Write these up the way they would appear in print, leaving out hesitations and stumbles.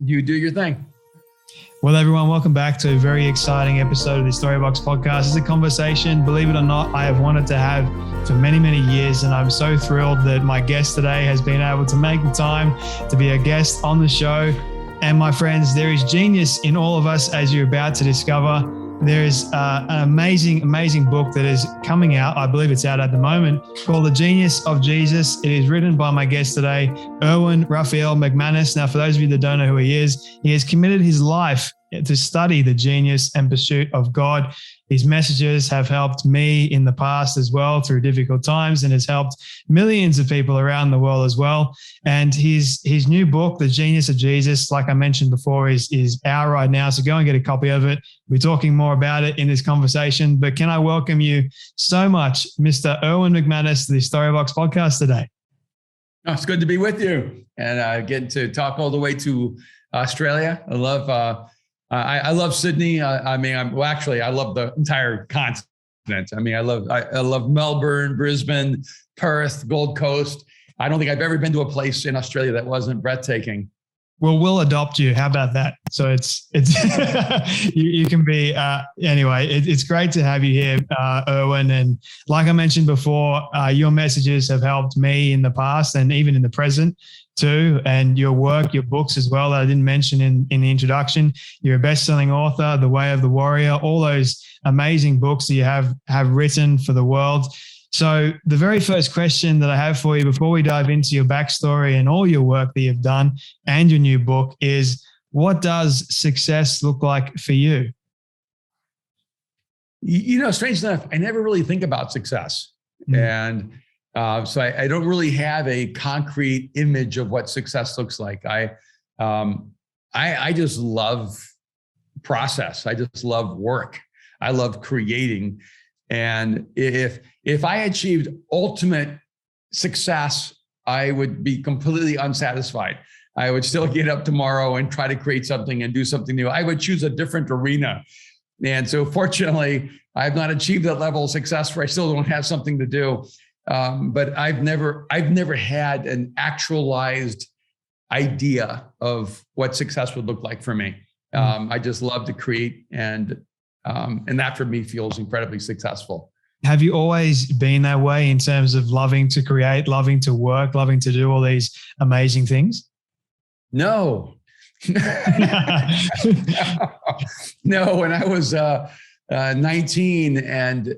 You do your thing. Well, everyone, welcome back to a very exciting episode of the Storybox podcast. It's a conversation, believe it or not, I have wanted to have for many, many years. And I'm so thrilled that my guest today has been able to make the time to be a guest on the show. And my friends, there is genius in all of us, as you're about to discover. There is an amazing, amazing book that is coming out. I believe it's out at the moment, called The Genius of Jesus. It is written by my guest today, Erwin Raphael McManus. Now, for those of you that don't know who he has committed his life to study the genius and pursuit of God. His messages have helped me in the past as well through difficult times, and has helped millions of people around the world as well. And his new book, The Genius of Jesus, like I mentioned before, is out right now. So go and get a copy of it. We're talking more about it in this conversation. But can I welcome you so much, Mr. Erwin McManus, to the Storybox podcast today? Oh, it's good to be with you and getting to talk all the way to Australia. I love Sydney. I love the entire continent. I love Melbourne, Brisbane, Perth, Gold Coast. I don't think I've ever been to a place in Australia that wasn't breathtaking. Well, we'll adopt you. How about that? So it's you can be anyway. It's great to have you here, Erwin. And like I mentioned before, your messages have helped me in the past and even in the present too. And your work, your books as well, that I didn't mention in the introduction. You're a best-selling author, The Way of the Warrior, all those amazing books that you have written for the world. So the very first question that I have for you before we dive into your backstory and all your work that you've done and your new book is, what does success look like for you? You know, strange enough, I never really think about success. And so I don't really have a concrete image of what success looks like. I just love process. I just love work. I love creating. And if I achieved ultimate success, I would be completely unsatisfied. I would still get up tomorrow and try to create something and do something new. I would choose a different arena. And so fortunately, I have not achieved that level of success where I still don't have something to do. But I've never had an actualized idea of what success would look like for me. I just love to create, and that for me feels incredibly successful. Have you always been that way in terms of loving to create, loving to work, loving to do all these amazing things? No. No, when I was 19 and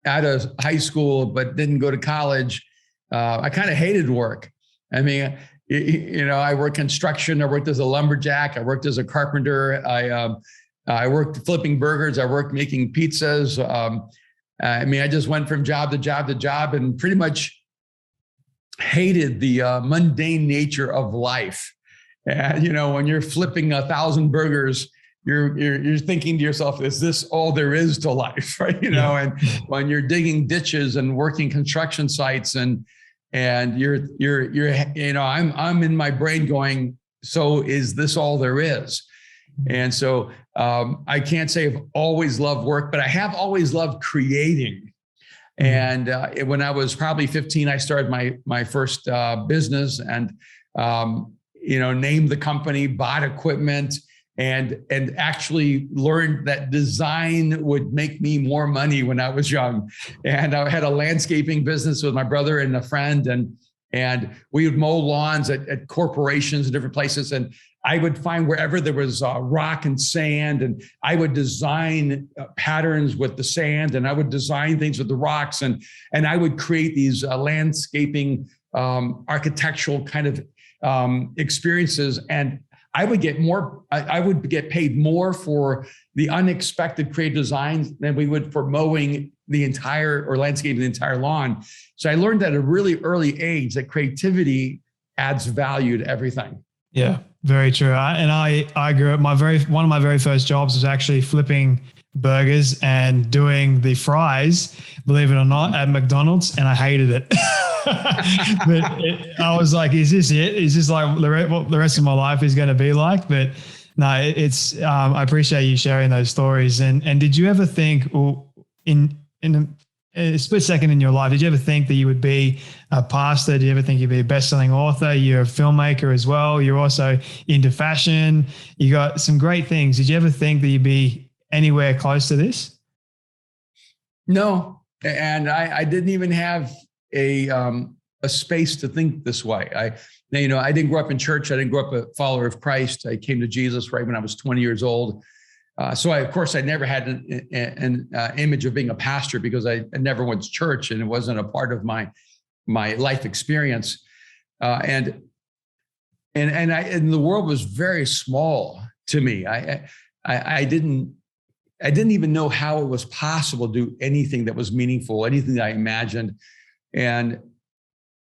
out of high school, but didn't go to college, I kind of hated work. I mean, I worked construction. I worked as a lumberjack. I worked as a carpenter. I worked flipping burgers. I worked making pizzas. I just went from job to job to job and pretty much hated the mundane nature of life. And, when you're flipping 1,000 burgers, you're thinking to yourself, is this all there is to life? Right. And when you're digging ditches and working construction sites and you're I'm in my brain going, so is this all there is? And so I can't say I've always loved work, but I have always loved creating. And when I was probably 15, I started my first business and, named the company, bought equipment, and actually learned that design would make me more money when I was young. And I had a landscaping business with my brother and a friend, and we would mow lawns at corporations and different places. And I would find wherever there was rock and sand, and I would design patterns with the sand, and I would design things with the rocks, and I would create these landscaping architectural kind of experiences. And I would get paid more for the unexpected creative designs than we would for mowing landscaping the entire lawn. So I learned at a really early age that creativity adds value to everything. Yeah, very true. I grew up, one of my very first jobs was actually flipping burgers and doing the fries, believe it or not, at McDonald's, and I hated it. But I was like, is this it? Is this like what the rest of my life is going to be like? But no, I appreciate you sharing those stories. And did you ever think, in a split second in your life, did you ever think that you would be a pastor? Did you ever think you'd be a best-selling author? You're a filmmaker as well. You're also into fashion. You got some great things. Did you ever think that you'd be anywhere close to this? No, and I didn't even have a space to think this way. I didn't grow up in church. I didn't grow up a follower of Christ. I came to Jesus right when I was 20 years old. So of course, I never had an image of being a pastor because I never went to church and it wasn't a part of my life experience. And the world was very small to me. I didn't even know how it was possible to do anything that was meaningful, anything that I imagined. And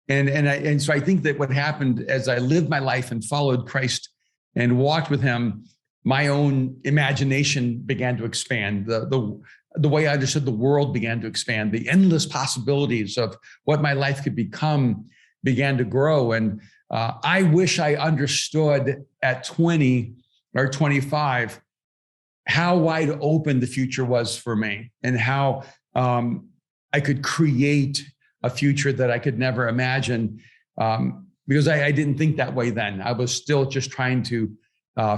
so I think that what happened as I lived my life and followed Christ and walked with him, my own imagination began to expand. The way I understood the world began to expand. The endless possibilities of what my life could become began to grow. And I wish I understood at 20 or 25 how wide open the future was for me and how I could create a future that I could never imagine, because I didn't think that way then. I was still just trying to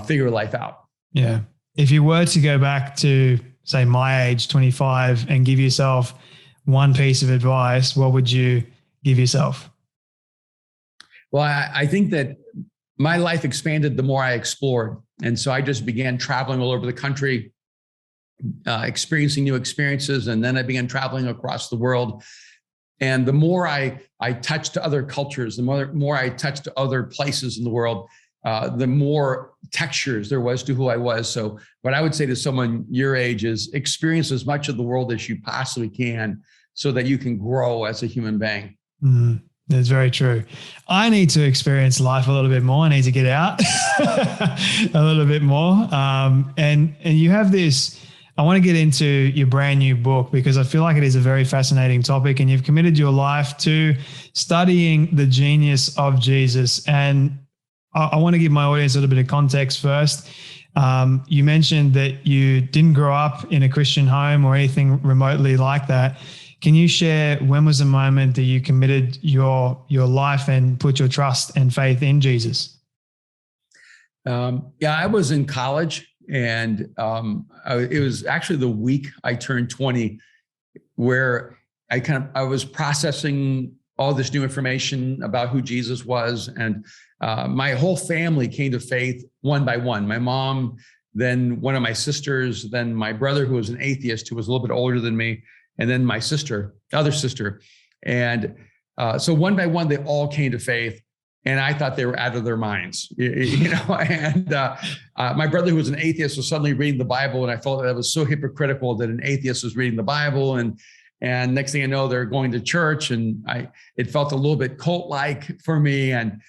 figure life out. Yeah. If you were to go back to, say, my age, 25, and give yourself one piece of advice, what would you give yourself? Well, I think that my life expanded the more I explored. And so I just began traveling all over the country, experiencing new experiences. And then I began traveling across the world. And the more I touched other cultures, the more I touched other places in the world, the more textures there was to who I was. So what I would say to someone your age is experience as much of the world as you possibly can so that you can grow as a human being. Mm-hmm. That's very true. I need to experience life a little bit more. I need to get out a little bit more. And you have this, I want to get into your brand new book because I feel like it is a very fascinating topic, and you've committed your life to studying the genius of Jesus. And I want to give my audience a little bit of context first. You mentioned that you didn't grow up in a Christian home or anything remotely like that. Can you share when was the moment that you committed your life and put your trust and faith in Jesus? I was in college, and it was actually the week I turned 20 where I was processing all this new information about who Jesus was. And my whole family came to faith one by one. My mom, then one of my sisters, then my brother, who was an atheist, who was a little bit older than me, and then my other sister. And so one by one, they all came to faith. And I thought they were out of their minds, and my brother, who was an atheist, was suddenly reading the Bible. And I felt that was so hypocritical that an atheist was reading the Bible. And next thing I know, they're going to church, and it felt a little bit cult-like for me. And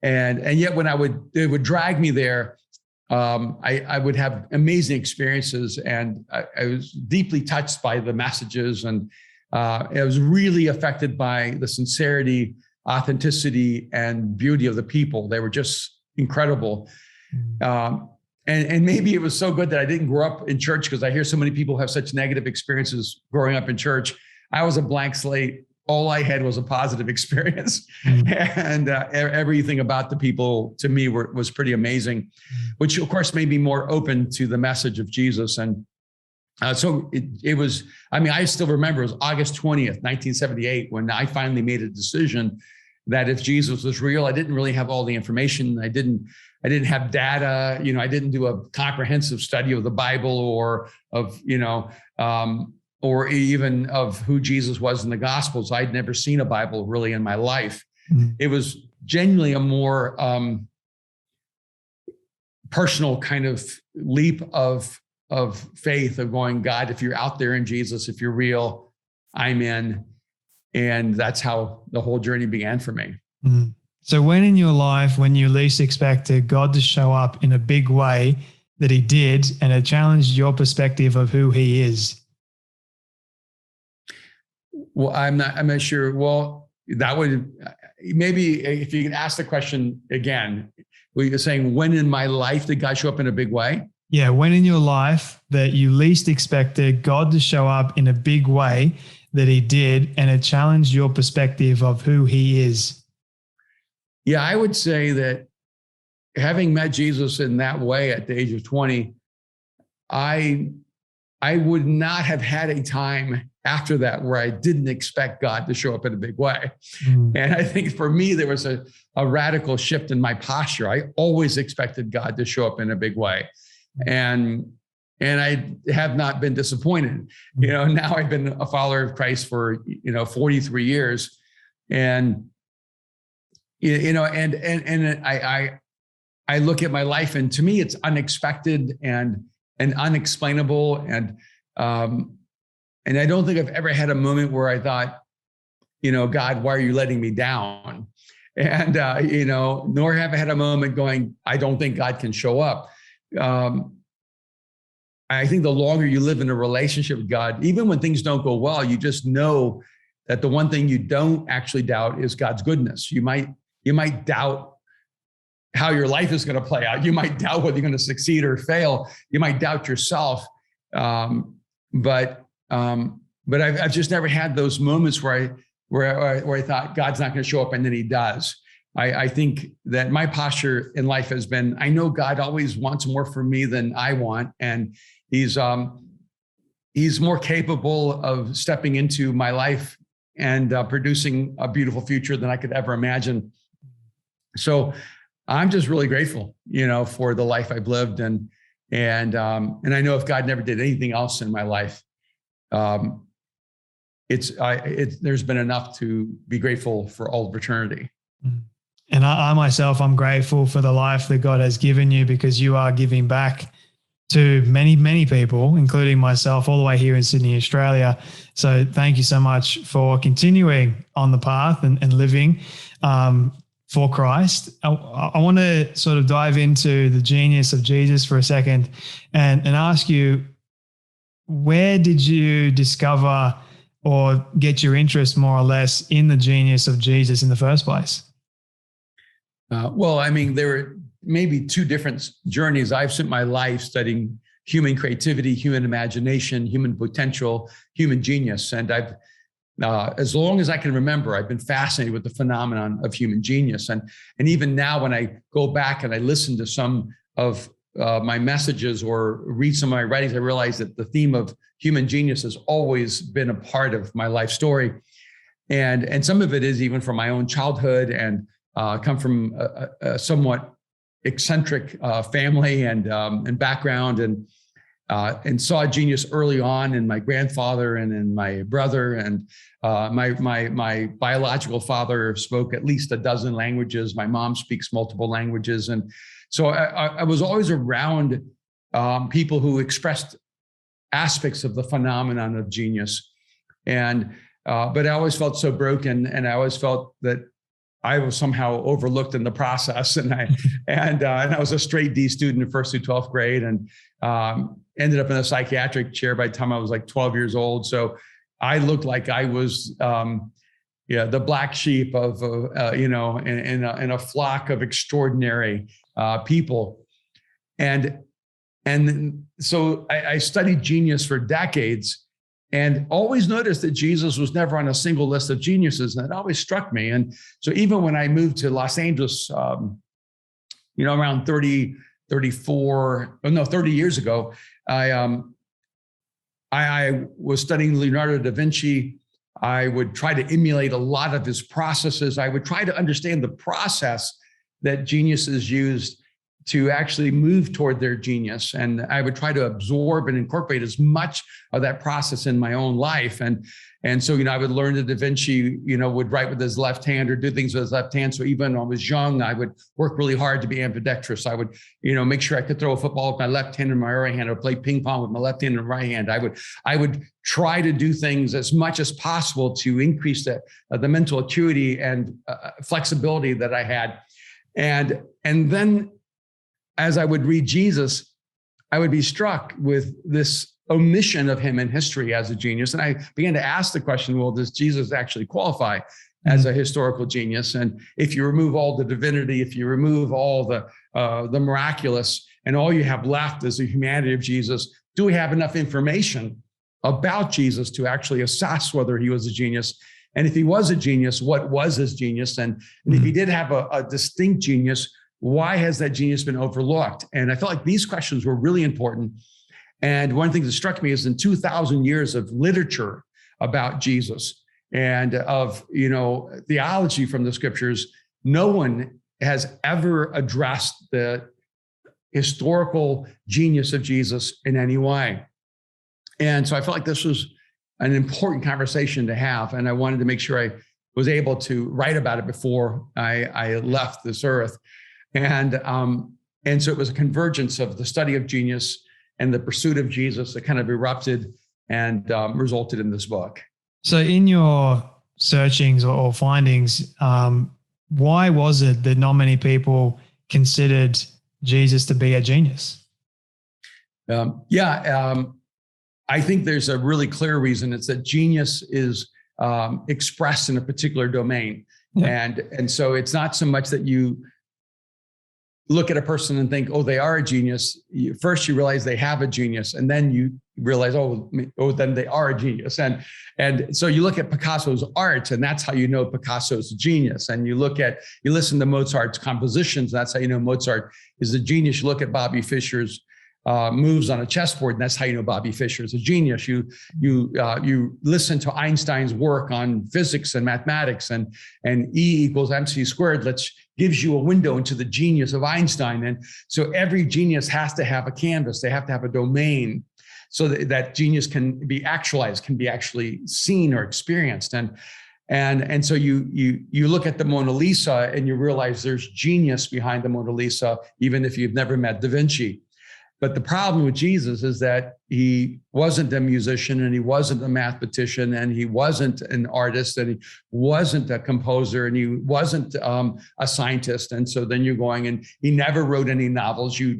yet when they would drag me there, I would have amazing experiences, and I was deeply touched by the messages, and I was really affected by the sincerity, authenticity, and beauty of the people. They were just incredible. And maybe it was so good that I didn't grow up in church, because I hear so many people have such negative experiences growing up in church. I was a blank slate. All I had was a positive experience. And everything about the people to me was pretty amazing, which of course made me more open to the message of Jesus. And so it was, I still remember it was August 20th, 1978, when I finally made a decision that if Jesus was real. I didn't really have all the information. I didn't have data. I didn't do a comprehensive study of the Bible or of, or even of who Jesus was in the Gospels. I'd never seen a Bible really in my life. Mm-hmm. It was genuinely a more personal kind of leap of faith, of going, God, if you're out there in Jesus, if you're real, I'm in. And that's how the whole journey began for me. Mm-hmm. So when in your life, when you least expected God to show up in a big way that he did, and it challenged your perspective of who he is? Well, I'm not sure. Well, that would, maybe if you can ask the question again, were you saying when in my life did God show up in a big way? Yeah. When in your life that you least expected God to show up in a big way that he did, and it challenged your perspective of who he is? Yeah, I would say that having met Jesus in that way at the age of 20, I would not have had a time after that where I didn't expect God to show up in a big way. And I think for me, there was a radical shift in my posture. I always expected God to show up in a big way. And I have not been disappointed. Now I've been a follower of Christ for, 43 years. And, I look at my life, and to me, it's unexpected and unexplainable. And I don't think I've ever had a moment where I thought, God, why are you letting me down? And, nor have I had a moment going, I don't think God can show up. I think the longer you live in a relationship with God, even when things don't go well, you just know that the one thing you don't actually doubt is God's goodness. You might doubt how your life is going to play out. You might doubt whether you're going to succeed or fail. You might doubt yourself. But I've just never had those moments where I thought God's not going to show up, and then he does. I think that my posture in life has been, I know God always wants more for me than I want. And he's more capable of stepping into my life and producing a beautiful future than I could ever imagine. So I'm just really grateful, for the life I've lived. And I know if God never did anything else in my life, there's been enough to be grateful for all of eternity. And I myself, I'm grateful for the life that God has given you, because you are giving back to many, many people, including myself, all the way here in Sydney, Australia. So thank you so much for continuing on the path and living for Christ. I want to sort of dive into the genius of Jesus for a second and ask you, where did you discover or get your interest more or less in the genius of Jesus in the first place? There were maybe two different journeys. I've spent my life studying human creativity, human imagination, human potential, human genius. And I've, as long as I can remember, I've been fascinated with the phenomenon of human genius. And even now, when I go back and I listen to some of my messages or read some of my writings, I realize that the theme of human genius has always been a part of my life story. And some of it is even from my own childhood and come from a somewhat eccentric family and background, and saw genius early on in my grandfather and in my brother. And my biological father spoke at least a dozen languages. My mom speaks multiple languages. And so I was always around people who expressed aspects of the phenomenon of genius. And but I always felt so broken, and I always felt that I was somehow overlooked in the process. And I was a straight D student in 1st through 12th grade, and ended up in a psychiatric chair by the time I was like 12 years old. So I looked like I was, the black sheep of, in a flock of extraordinary people. And so I studied genius for decades, and always noticed that Jesus was never on a single list of geniuses. And that always struck me. And so even when I moved to Los Angeles, around 30 years ago, I was studying Leonardo da Vinci. I would try to emulate a lot of his processes. I would try to understand the process that geniuses used to actually move toward their genius. And I would try to absorb and incorporate as much of that process in my own life. And so, I would learn that Da Vinci, would write with his left hand or do things with his left hand. So even when I was young, I would work really hard to be ambidextrous. I would, make sure I could throw a football with my left hand and my right hand. I would play ping pong with my left hand and right hand. I would try to do things as much as possible to increase the mental acuity and flexibility that I had. And then, as I would read Jesus, I would be struck with this omission of him in history as a genius. And I began to ask the question, well, does Jesus actually qualify as a historical genius? And if you remove all the divinity, if you remove all the miraculous, and all you have left is the humanity of Jesus, do we have enough information about Jesus to actually assess whether he was a genius. And if he was a genius, what was his genius? And if he did have a distinct genius, why has that genius been overlooked? And I felt like these questions were really important. And one thing that struck me is in 2,000 years of literature about Jesus and of, theology from the scriptures, no one has ever addressed the historical genius of Jesus in any way. And so I felt like this was an important conversation to have. And I wanted to make sure I was able to write about it before I left this earth. And so it was a convergence of the study of genius and the pursuit of Jesus that kind of erupted and resulted in this book. So in your searchings or findings, why was it that not many people considered Jesus to be a genius? I think there's a really clear reason. It's that genius is expressed in a particular domain. Yeah. And so it's not so much that you look at a person and think, oh, they are a genius. First, you realize they have a genius, and then you realize, then they are a genius. And so you look at Picasso's art, and that's how you know Picasso's a genius. And you listen to Mozart's compositions, that's how you know Mozart is a genius. You look at Bobby Fischer's moves on a chessboard, and that's how you know Bobby Fischer is a genius. You listen to Einstein's work on physics and mathematics, and E equals mc squared gives you a window into the genius of Einstein. And so every genius has to have a canvas. They have to have a domain so that genius can be actualized, can be actually seen or experienced. And so you look at the Mona Lisa and you realize there's genius behind the Mona Lisa, even if you've never met Da Vinci. But the problem with Jesus is that he wasn't a musician, and he wasn't a mathematician, and he wasn't an artist, and he wasn't a composer, and he wasn't a scientist. And so then you're going, and he never wrote any novels. You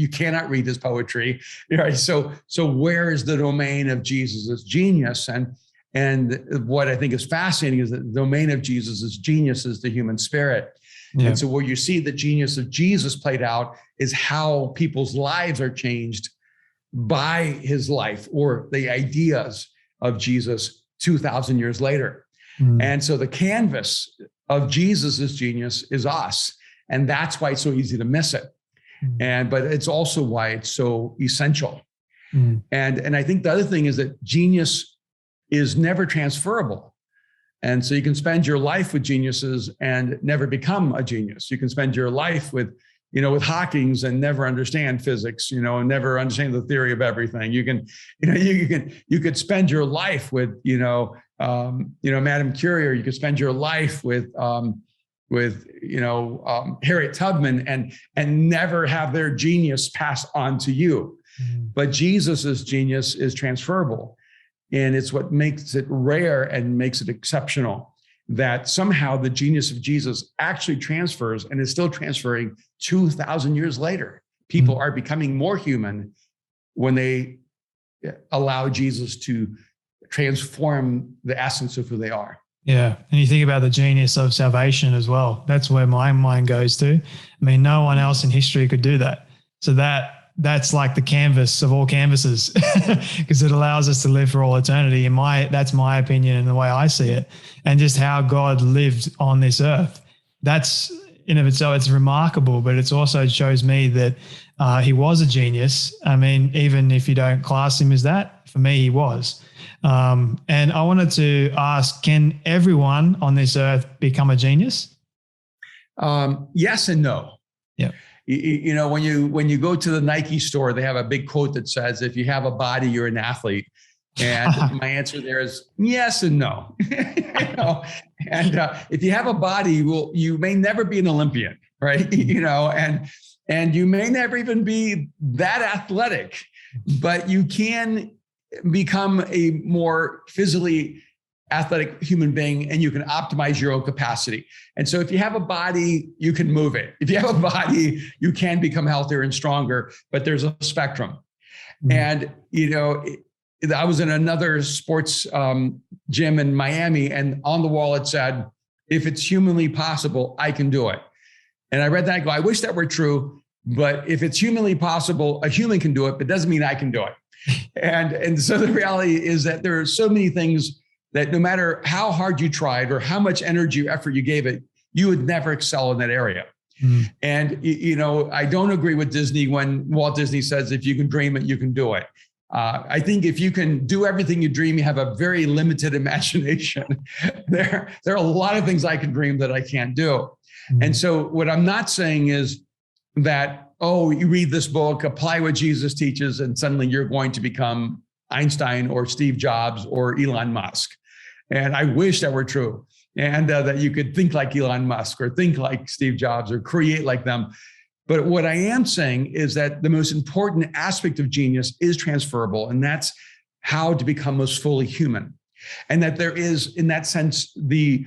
cannot read his poetry. Right? So where is the domain of Jesus' genius? And what I think is fascinating is that the domain of Jesus' genius is the human spirit. Yeah. And so where you see the genius of Jesus played out is how people's lives are changed by his life or the ideas of Jesus 2,000 years later. Mm. And so the canvas of Jesus's genius is us. And that's why it's so easy to miss it. Mm. But it's also why it's so essential. Mm. And I think the other thing is that genius is never transferable. And so you can spend your life with geniuses and never become a genius. You can spend your life with Hawking's and never understand physics, and never understand the theory of everything. You could spend your life with, Madame Curie, or you could spend your life with Harriet Tubman and never have their genius pass on to you. Mm. But Jesus's genius is transferable. And it's what makes it rare and makes it exceptional, that somehow the genius of Jesus actually transfers and is still transferring 2,000 years later. People are becoming more human when they allow Jesus to transform the essence of who they are. Yeah. And you think about the genius of salvation as well. That's where my mind goes to. I mean, no one else in history could do that. So that's like the canvas of all canvases, because it allows us to live for all eternity. And that's my opinion and the way I see it, and just how God lived on this earth. That's in of itself, it's remarkable, but it's also shows me that he was a genius. I mean, even if you don't class him as that, for me, he was. And I wanted to ask, can everyone on this earth become a genius? Yes and no. Yeah. When you go to the Nike store, they have a big quote that says, if you have a body, you're an athlete. And my answer there is yes and no. If you have a body, you may never be an Olympian, right? And you may never even be that athletic, but you can become a more physically athletic human being, and you can optimize your own capacity. And so if you have a body, you can move it. If you have a body, you can become healthier and stronger, but there's a spectrum. Mm-hmm. And, I was in another sports gym in Miami, and on the wall it said, if it's humanly possible, I can do it. And I read that, I wish that were true, but if it's humanly possible, a human can do it, but it doesn't mean I can do it. And so the reality is that there are so many things that no matter how hard you tried or how much energy or effort you gave it, you would never excel in that area. And, I don't agree with Disney when Walt Disney says, if you can dream it, you can do it. I think if you can do everything you dream, you have a very limited imagination. There are a lot of things I can dream that I can't do. And so what I'm not saying is that, you read this book, apply what Jesus teaches, and suddenly you're going to become Einstein or Steve Jobs or Elon Musk. And I wish that were true. And that you could think like Elon Musk or think like Steve Jobs or create like them. But what I am saying is that the most important aspect of genius is transferable, and that's how to become most fully human. And that there is, in that sense, the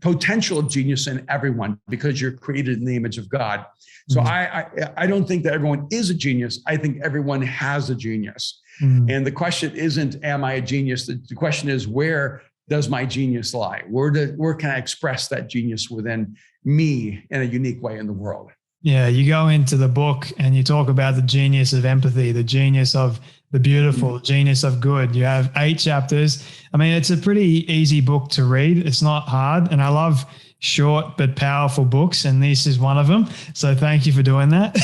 potential of genius in everyone because you're created in the image of God. So I don't think that everyone is a genius. I think everyone has a genius. And the question isn't, am I a genius? The question is, where does my genius lie? Where can I express that genius within me in a unique way in the world? Yeah, you go into the book and you talk about the genius of empathy, the genius of the beautiful, genius of good. You have 8 chapters. I mean, it's a pretty easy book to read. It's not hard. And I love short but powerful books, and this is one of them. So thank you for doing that.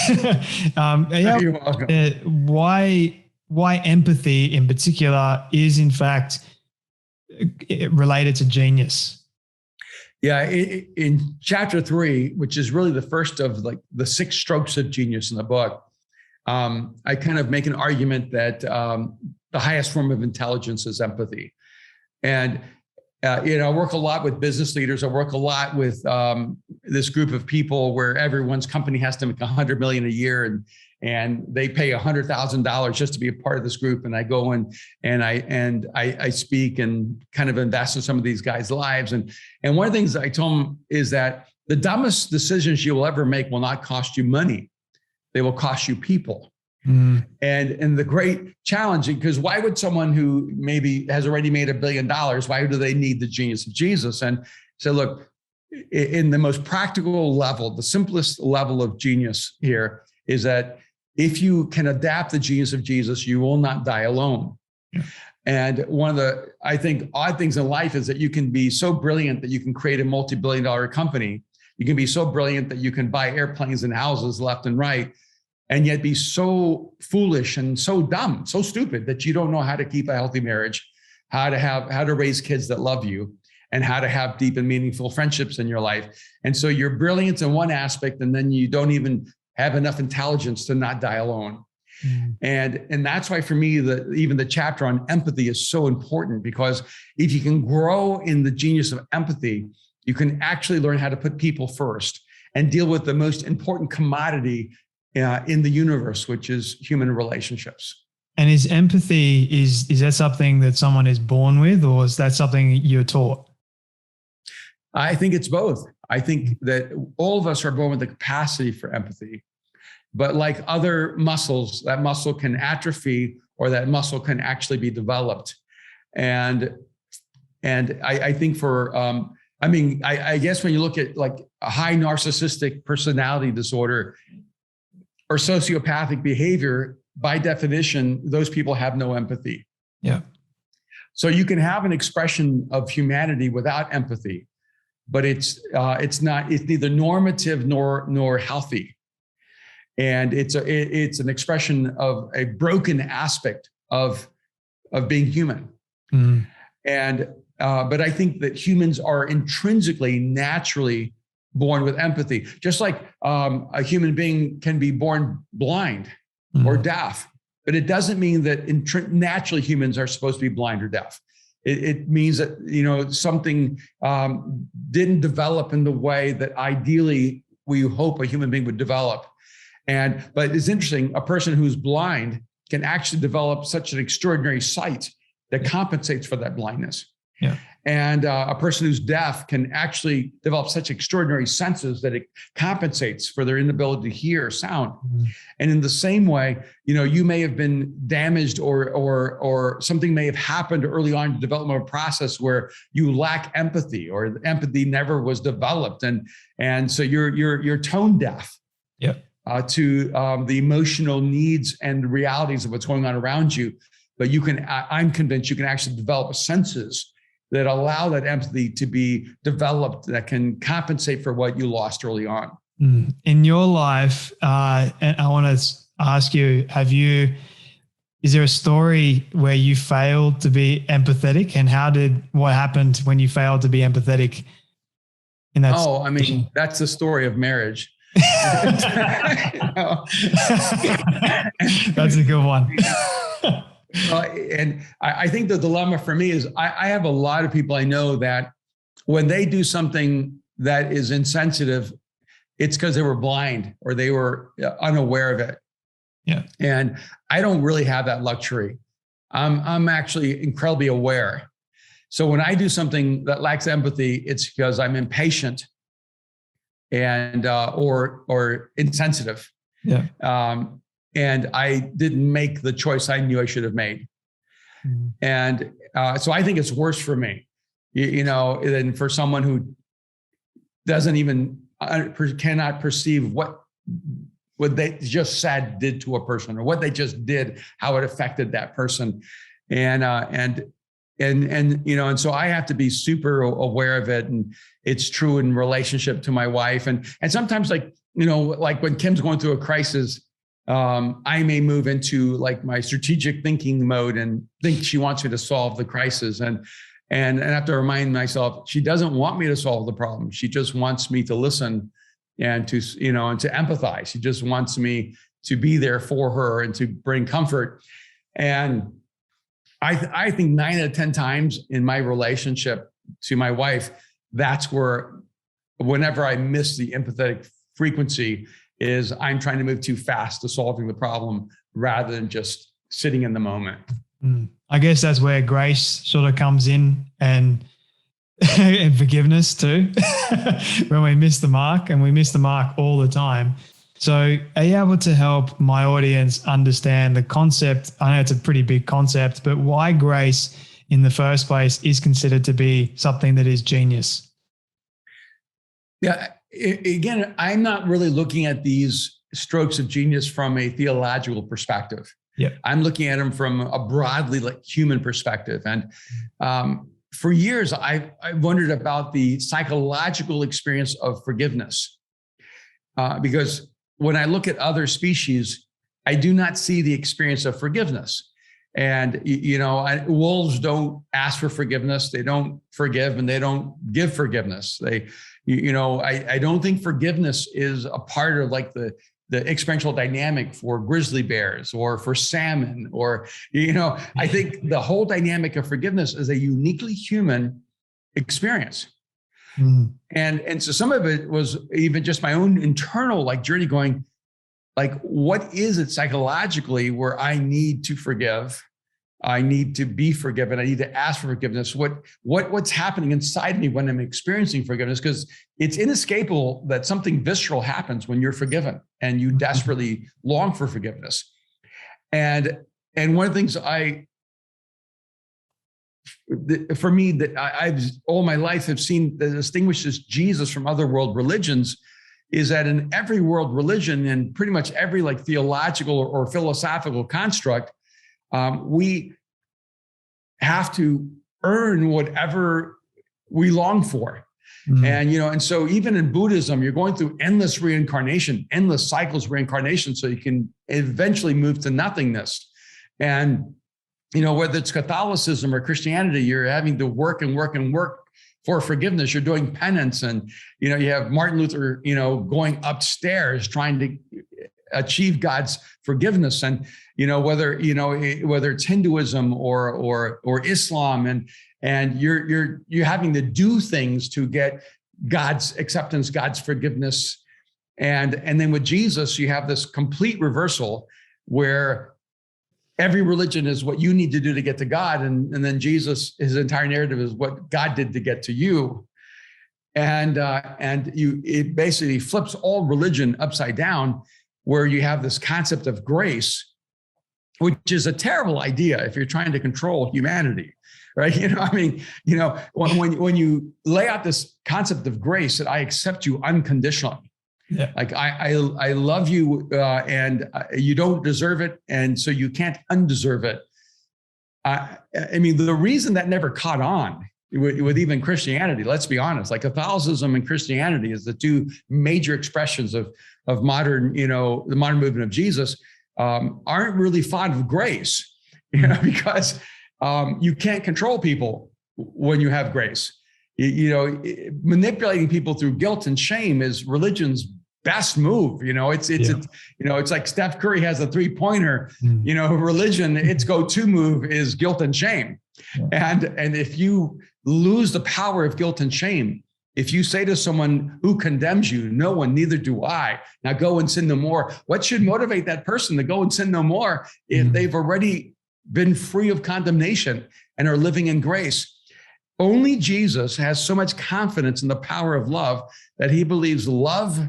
You're welcome. Why empathy in particular is in fact related to genius? Yeah, in chapter 3, which is really the first of like the 6 strokes of genius in the book, I kind of make an argument that the highest form of intelligence is empathy. And I work a lot with business leaders. I work a lot with this group of people where everyone's company has to make $100 million a year, and they pay $100,000 just to be a part of this group. And I go in and I speak and kind of invest in some of these guys' lives. And one of the things I told them is that the dumbest decisions you will ever make will not cost you money. They will cost you people. And the great challenge, because why would someone who maybe has already made $1 billion, why do they need the genius of Jesus? And so look, in the most practical level, the simplest level of genius here is that if you can adapt the genius of Jesus, you will not die alone. Yeah. And one of the, I think, odd things in life is that you can be so brilliant that you can create a multi-billion-dollar company. You can be so brilliant that you can buy airplanes and houses left and right, and yet be so foolish and so dumb, so stupid that you don't know how to keep a healthy marriage, how to raise kids that love you, and how to have deep and meaningful friendships in your life. And so you're brilliant in one aspect, and then you don't even have enough intelligence to not die alone. And that's why for me, even the chapter on empathy is so important, because if you can grow in the genius of empathy, you can actually learn how to put people first and deal with the most important commodity in the universe, which is human relationships. And is empathy, is that something that someone is born with, or is that something you're taught? I think it's both. I think that all of us are born with the capacity for empathy, but like other muscles, that muscle can atrophy or that muscle can actually be developed. And I think for, I guess when you look at like a high narcissistic personality disorder or sociopathic behavior, by definition, those people have no empathy. Yeah. So you can have an expression of humanity without empathy, but it's neither normative nor healthy. And it's an expression of a broken aspect of being human. And but I think that humans are intrinsically, naturally born with empathy, just like a human being can be born blind or deaf, but it doesn't mean that naturally humans are supposed to be blind or deaf. It means that, something didn't develop in the way that ideally we hope a human being would develop. But it's interesting, a person who's blind can actually develop such an extraordinary sight that compensates for that blindness. Yeah. And a person who's deaf can actually develop such extraordinary senses that it compensates for their inability to hear sound. And in the same way, you may have been damaged or something may have happened early on in the development process where you lack empathy, or empathy never was developed. And so you're tone deaf. Yeah. to the emotional needs and realities of what's going on around you. But I'm convinced you can actually develop senses that allow that empathy to be developed that can compensate for what you lost early on. In your life, and I want to ask you, is there a story where you failed to be empathetic, and what happened when you failed to be empathetic in that situation? I mean, that's the story of marriage. That's a good one. And I think the dilemma for me is I have a lot of people I know that when they do something that is insensitive, it's because they were blind or they were unaware of it. Yeah. And I don't really have that luxury. I'm actually incredibly aware. So when I do something that lacks empathy, it's because I'm impatient and or insensitive. Yeah. And I didn't make the choice I knew I should have made. Mm-hmm. And so I think it's worse for me, than for someone who doesn't even cannot perceive what they just said did to a person, or what they just did, how it affected that person. And so I have to be super aware of it. And it's true in relationship to my wife. And sometimes like when Kim's going through a crisis, I may move into like my strategic thinking mode and think she wants me to solve the crisis. And I have to remind myself, she doesn't want me to solve the problem. She just wants me to listen and to empathize. She just wants me to be there for her and to bring comfort. And I think 9 out of 10 times in my relationship to my wife, that's where, whenever I miss the empathetic frequency, is I'm trying to move too fast to solving the problem rather than just sitting in the moment. I guess that's where grace sort of comes in, and forgiveness too, when we miss the mark, and we miss the mark all the time. So are you able to help my audience understand the concept? I know it's a pretty big concept, but why grace in the first place is considered to be something that is genius? Yeah. Again, I'm not really looking at these strokes of genius from a theological perspective. Yeah. I'm looking at them from a broadly like human perspective. And for years, I've wondered about the psychological experience of forgiveness. Because when I look at other species, I do not see the experience of forgiveness. And, wolves don't ask for forgiveness. They don't forgive, and they don't give forgiveness. I don't think forgiveness is a part of like the experiential dynamic for grizzly bears or for salmon, or, I think the whole dynamic of forgiveness is a uniquely human experience. Mm. And so some of it was even just my own internal like journey going, like, what is it psychologically where I need to forgive? I need to be forgiven. I need to ask for forgiveness. What's happening inside me when I'm experiencing forgiveness? Because it's inescapable that something visceral happens when you're forgiven and you desperately long for forgiveness. And one of the things for me that I've all my life have seen that distinguishes Jesus from other world religions is that in every world religion and pretty much every like theological or philosophical construct, we have to earn whatever we long for. Mm-hmm. And so even in Buddhism, you're going through endless reincarnation, endless cycles of reincarnation, so you can eventually move to nothingness. And whether it's Catholicism or Christianity, you're having to work and work and work for forgiveness. You're doing penance, and you have Martin Luther, going upstairs trying to achieve God's forgiveness. And whether it's Hinduism or Islam, and you're having to do things to get God's acceptance, God's forgiveness. And then with Jesus, you have this complete reversal where every religion is what you need to do to get to God. And then Jesus, his entire narrative is what God did to get to you. And it basically flips all religion upside down, where you have this concept of grace, which is a terrible idea if you're trying to control humanity, right? When you lay out this concept of grace, that I accept you unconditionally, Yeah. Like I love you and you don't deserve it. And so you can't undeserve it. I mean, the reason that never caught on with even Christianity, let's be honest, like Catholicism and Christianity is the two major expressions of modern, the modern movement of Jesus, aren't really fond of grace, because you can't control people when you have grace. Manipulating people through guilt and shame is religion's best move. It's like Steph Curry has a 3-pointer. Religion, its go-to move is guilt and shame. Yeah. And if you lose the power of guilt and shame, if you say to someone who condemns you, no one, neither do I, now go and sin no more, what should motivate that person to go and sin no more if they've already been free of condemnation and are living in grace? Only Jesus has so much confidence in the power of love that he believes love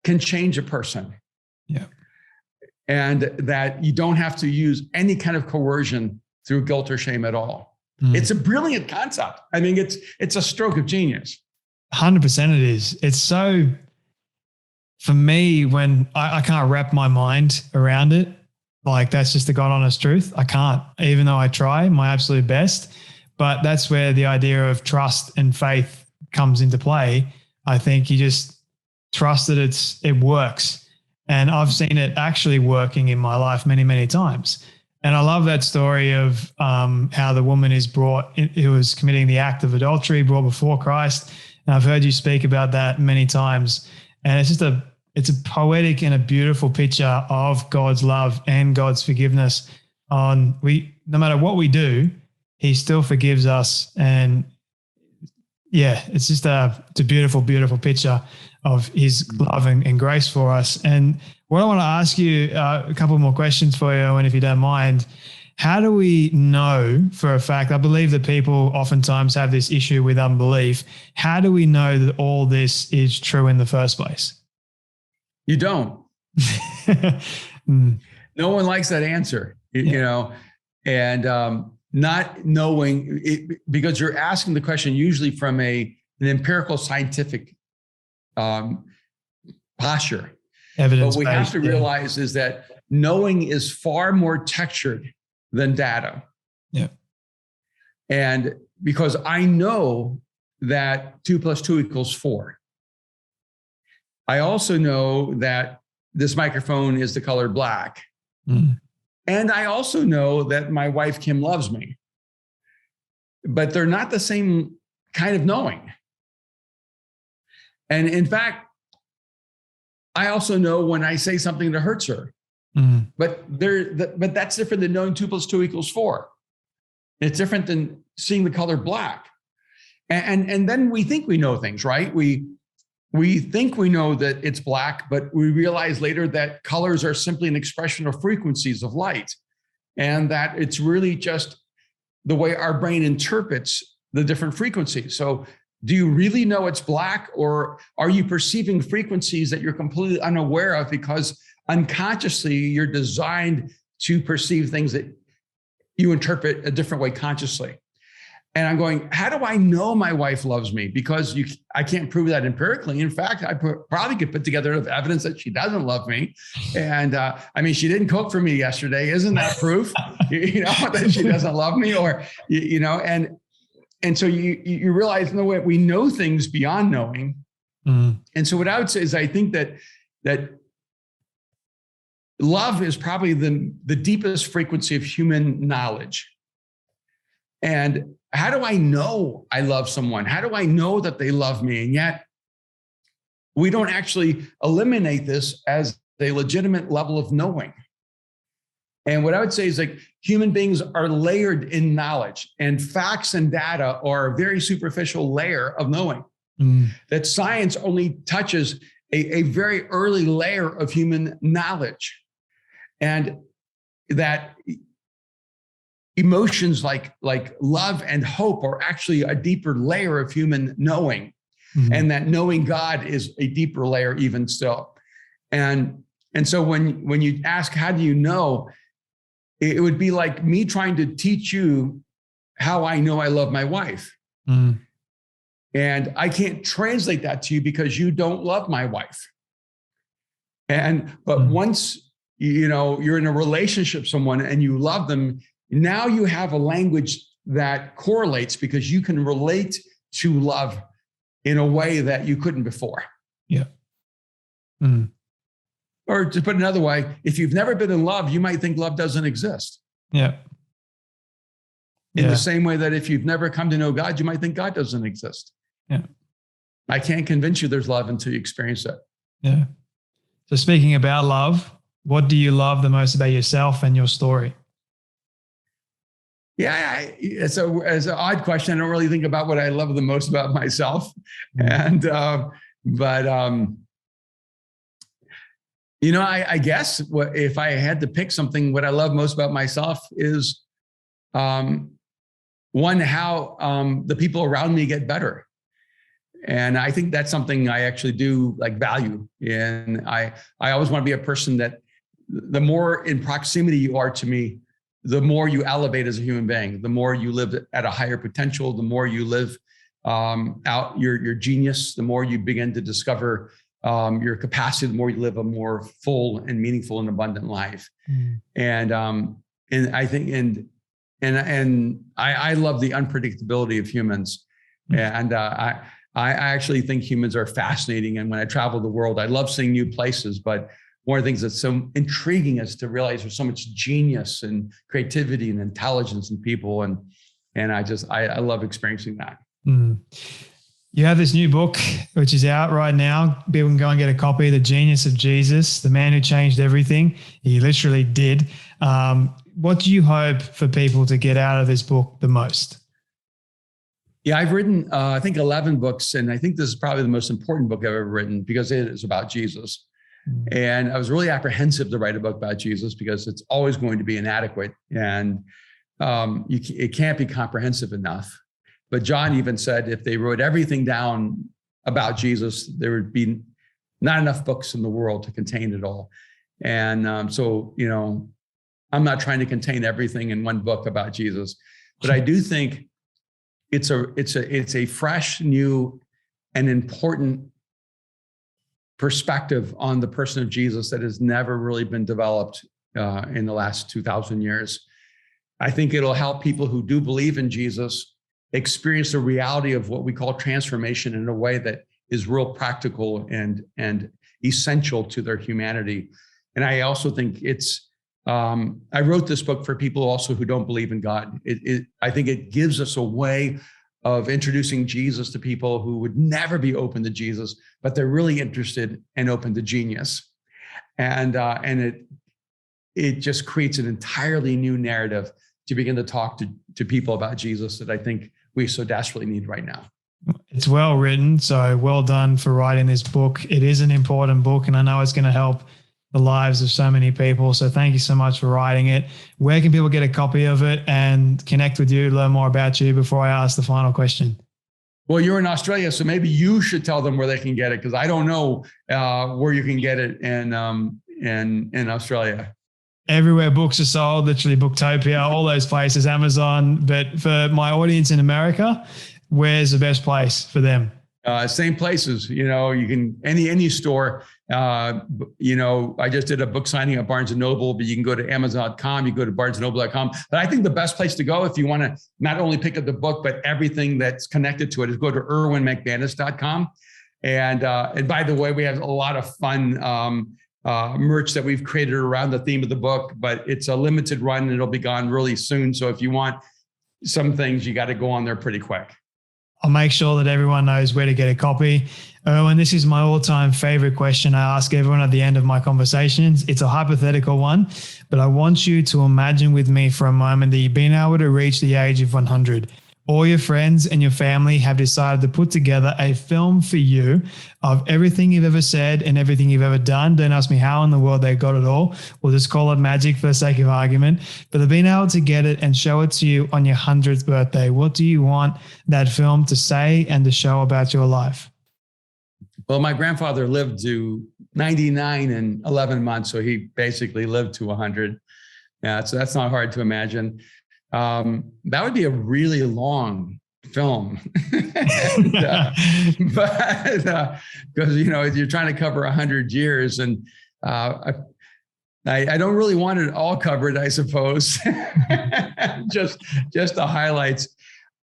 can change a person. Yeah. And that you don't have to use any kind of coercion through guilt or shame at all. It's a brilliant concept. I mean, it's a stroke of genius. 100% it is. It's so, for me, when I can't wrap my mind around it, like that's just the God honest truth. I can't, even though I try my absolute best. But that's where the idea of trust and faith comes into play. I think you just trust that it works. And I've seen it actually working in my life many, many times. And I love that story of how the woman is brought, who was committing the act of adultery, brought before Christ. And I've heard you speak about that many times. And it's a poetic and a beautiful picture of God's love and God's forgiveness. No matter what we do, he still forgives us. And yeah, it's just a beautiful, beautiful picture of his love and grace for us. And what I want to ask you, a couple more questions for you, and if you don't mind, how do we know for a fact, I believe that people oftentimes have this issue with unbelief. How do we know that all this is true in the first place? You don't. No one likes that answer, and not knowing it, because you're asking the question usually from an empirical scientific posture. What we have to realize is that knowing is far more textured than data. Yeah. And because I know that 2 + 2 = 4. I also know that this microphone is the color black. And I also know that my wife, Kim, loves me. But they're not the same kind of knowing. And in fact, I also know when I say something that hurts her. But that's different than knowing 2 + 2 = 4. It's different than seeing the color black. And then we think we know things, right? We think we know that it's black, but we realize later that colors are simply an expression of frequencies of light, and that it's really just the way our brain interprets the different frequencies. So do you really know it's black, or are you perceiving frequencies that you're completely unaware of because unconsciously you're designed to perceive things that you interpret a different way consciously? And I'm going, how do I know my wife loves me? Because I can't prove that empirically. In fact, I probably could put together evidence that she doesn't love me. And she didn't cook for me yesterday. Isn't that proof, that she doesn't love me? Or, and so you realize, no way, we know things beyond knowing. And so what I would say is I think that love is probably the deepest frequency of human knowledge. And how do I know I love someone? How do I know that they love me? And yet we don't actually eliminate this as a legitimate level of knowing. And what I would say is, like, human beings are layered in knowledge, and facts and data are a very superficial layer of knowing. That science only touches a very early layer of human knowledge, and that emotions like love and hope are actually a deeper layer of human knowing, and that knowing God is a deeper layer even still. And so when you ask, how do you know, it would be like me trying to teach you how I know I love my wife. And I can't translate that to you because you don't love my wife. But once, you're in a relationship with someone and you love them, now you have a language that correlates because you can relate to love in a way that you couldn't before. Yeah. Mm. Or to put another way, if you've never been in love, you might think love doesn't exist. Yeah. In the same way that if you've never come to know God, you might think God doesn't exist. Yeah. I can't convince you there's love until you experience it. Yeah. So speaking about love, what do you love the most about yourself and your story? Yeah, it's an odd question. I don't really think about what I love the most about myself. And, I guess if I had to pick something, what I love most about myself is, one, how the people around me get better. And I think that's something I actually do value. And I always want to be a person that the more in proximity you are to me, the more you elevate as a human being, the more you live at a higher potential, the more you live out your genius, the more you begin to discover your capacity, the more you live a more full and meaningful and abundant life. And I think, and I love the unpredictability of humans. And I actually think humans are fascinating. And when I travel the world, I love seeing new places, but one of the things that's so intriguing is to realize there's so much genius and creativity and intelligence in people. And I love experiencing that. Mm. You have this new book, which is out right now. People can go and get a copy, The Genius of Jesus, the man who changed everything. He literally did. What do you hope for people to get out of this book the most? Yeah, I've written, I think 11 books, and I think this is probably the most important book I've ever written because it is about Jesus. And I was really apprehensive to write a book about Jesus because it's always going to be inadequate and it can't be comprehensive enough. But John even said if they wrote everything down about Jesus, there would be not enough books in the world to contain it all. And so, I'm not trying to contain everything in one book about Jesus, but I do think it's a fresh, new, and important perspective on the person of Jesus that has never really been developed in the last 2,000 years. I think it'll help people who do believe in Jesus experience the reality of what we call transformation in a way that is real practical and essential to their humanity. And I also think I wrote this book for people also who don't believe in God. I think it gives us a way of introducing Jesus to people who would never be open to Jesus, but they're really interested and open to genius. And it just creates an entirely new narrative to begin to talk to people about Jesus that I think we so desperately need right now. It's well written, so well done for writing this book. It is an important book, and I know it's going to help the lives of so many people. So thank you so much for writing it. Where can people get a copy of it and connect with you, learn more about you before I ask the final question? Well, you're in Australia, so maybe you should tell them where they can get it because I don't know where you can get it in Australia. Everywhere books are sold, literally Booktopia, all those places, Amazon. But for my audience in America, where's the best place for them? Same places, you can, any store, I just did a book signing at Barnes & Noble, but you can go to Amazon.com, you go to BarnesandNoble.com. But I think the best place to go if you want to not only pick up the book, but everything that's connected to it is go to ErwinMcManus.com. And by the way, we have a lot of fun merch that we've created around the theme of the book, but it's a limited run and it'll be gone really soon. So if you want some things, you got to go on there pretty quick. I'll make sure that everyone knows where to get a copy. Erwin, this is my all-time favorite question I ask everyone at the end of my conversations. It's a hypothetical one, but I want you to imagine with me for a moment that you've been able to reach the age of 100. All your friends and your family have decided to put together a film for you of everything you've ever said and everything you've ever done. Don't ask me how in the world they got it all. We'll just call it magic for the sake of argument. But they've been able to get it and show it to you on your 100th birthday. What do you want that film to say and to show about your life? Well, my grandfather lived to 99 and 11 months, so he basically lived to 100. Yeah, so that's not hard to imagine. That would be a really long film, but because you're trying to cover 100 years, and I don't really want it all covered, I suppose. just the highlights.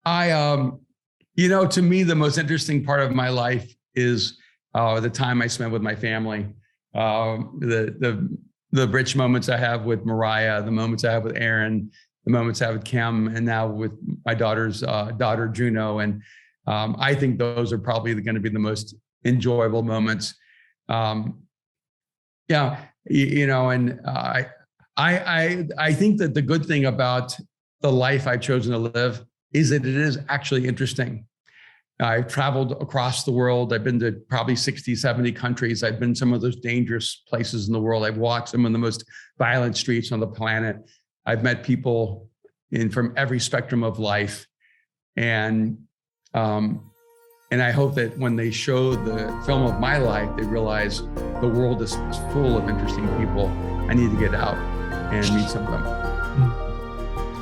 To me, the most interesting part of my life is the time I spent with my family. The rich moments I have with Mariah, the moments I have with Aaron, the moments I have with Kim, and now with my daughter's daughter, Juno. And I think those are probably going to be the most enjoyable moments. And I think that the good thing about the life I've chosen to live is that it is actually interesting. I've traveled across the world. I've been to probably 60, 70 countries. I've been some of those dangerous places in the world. I've walked some of the most violent streets on the planet. I've met people from every spectrum of life. And I hope that when they show the film of my life, they realize the world is full of interesting people. I need to get out and meet some of them.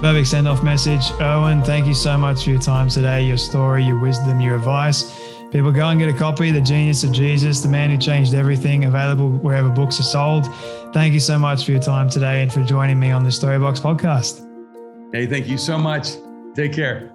Perfect send-off message. Erwin, thank you so much for your time today, your story, your wisdom, your advice. People, go and get a copy, The Genius of Jesus, The Man Who Changed Everything, available wherever books are sold. Thank you so much for your time today and for joining me on the Storybox podcast. Hey, thank you so much. Take care.